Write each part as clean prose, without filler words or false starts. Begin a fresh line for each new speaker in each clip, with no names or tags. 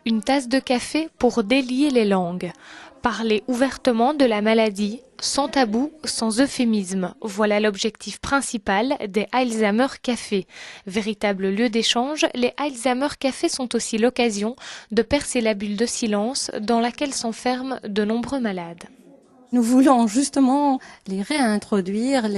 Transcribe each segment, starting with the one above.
Une tasse de café pour délier les langues. Parler ouvertement de la maladie, sans tabou, sans euphémisme. Voilà l'objectif principal des Alzheimer Cafés. Véritable lieu d'échange, les Alzheimer Cafés sont aussi l'occasion de percer la bulle de silence dans laquelle s'enferment de nombreux malades.
Nous voulons justement les réintroduire,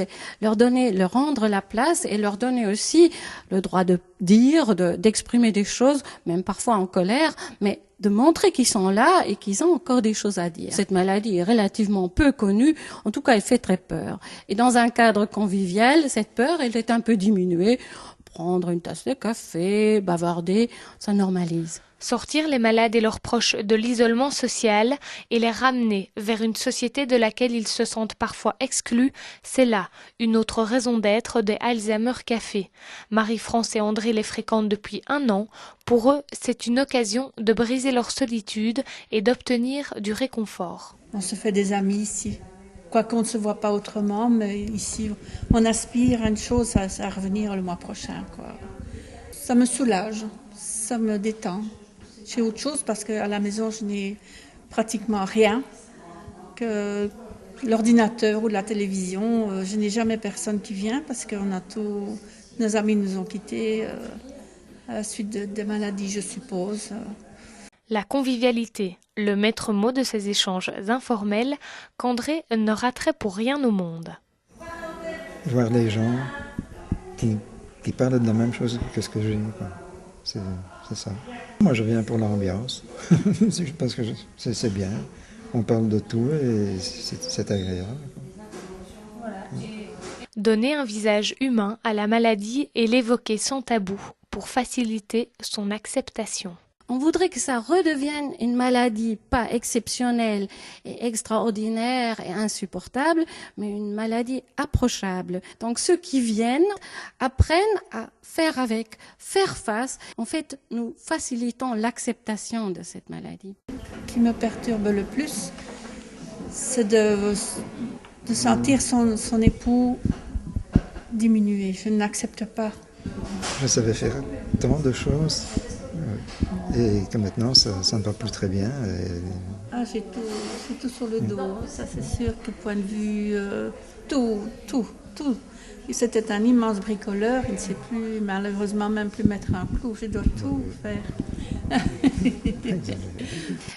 leur rendre la place et leur donner aussi le droit de dire, d'exprimer des choses, même parfois en colère, mais de montrer qu'ils sont là et qu'ils ont encore des choses à dire. Cette maladie est relativement peu connue, en tout cas elle fait très peur. Et dans un cadre convivial, cette peur, elle est un peu diminuée. Prendre une tasse de café, bavarder, ça normalise.
Sortir les malades et leurs proches de l'isolement social et les ramener vers une société de laquelle ils se sentent parfois exclus, c'est là une autre raison d'être des Alzheimer Cafés. Marie-France et André les fréquentent depuis 1 an. Pour eux, c'est une occasion de briser leur solitude et d'obtenir du réconfort.
On se fait des amis ici. Quoiqu'on ne se voit pas autrement, mais ici, on aspire à une chose, à revenir le mois prochain, quoi. Ça me soulage, ça me détend. J'ai autre chose parce qu'à la maison, je n'ai pratiquement rien que l'ordinateur ou la télévision. Je n'ai jamais personne qui vient parce que nos amis nous ont quittés à la suite des maladies, je suppose.
La convivialité, le maître mot de ces échanges informels qu'André ne raterait pour rien au monde.
Voir les gens qui parlent de la même chose que ce que j'ai, c'est ça. Moi, je viens pour l'ambiance, parce que c'est bien. On parle de tout et c'est agréable.
Donner un visage humain à la maladie et l'évoquer sans tabou pour faciliter son acceptation.
On voudrait que ça redevienne une maladie pas exceptionnelle et extraordinaire et insupportable, mais une maladie approchable. Donc ceux qui viennent apprennent à faire avec, faire face. En fait, nous facilitons l'acceptation de cette maladie.
Ce qui me perturbe le plus, c'est de sentir son époux diminuer. Je n'accepte pas.
Je savais faire tant de choses. Et que maintenant, ça ne va plus très bien.
J'ai tout sur le dos. Ça, c'est sûr que point de vue, tout. Et c'était un immense bricoleur. Il ne sait plus, malheureusement, même plus mettre un clou. Je dois tout faire.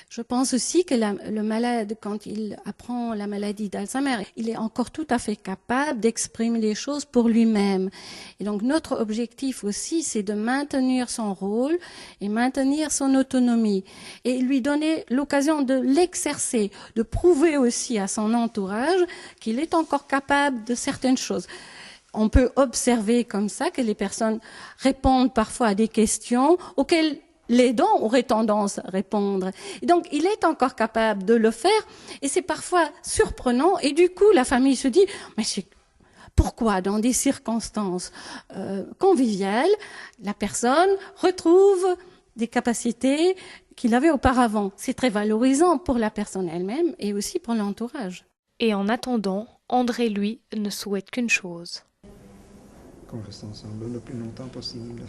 Je pense aussi que le malade, quand il apprend la maladie d'Alzheimer, il est encore tout à fait capable d'exprimer les choses pour lui-même. Et donc notre objectif aussi, c'est de maintenir son rôle et maintenir son autonomie et lui donner l'occasion de l'exercer, de prouver aussi à son entourage qu'il est encore capable de certaines choses. On peut observer comme ça que les personnes répondent parfois à des questions auxquelles l'aidant aurait tendance à répondre. Et donc, il est encore capable de le faire et c'est parfois surprenant. Et du coup, la famille se dit, mais pourquoi, dans des circonstances conviviales, la personne retrouve des capacités qu'il avait auparavant. C'est très valorisant pour la personne elle-même et aussi pour l'entourage.
Et en attendant, André, lui, ne souhaite qu'une chose.
Qu'on reste ensemble le plus longtemps possible.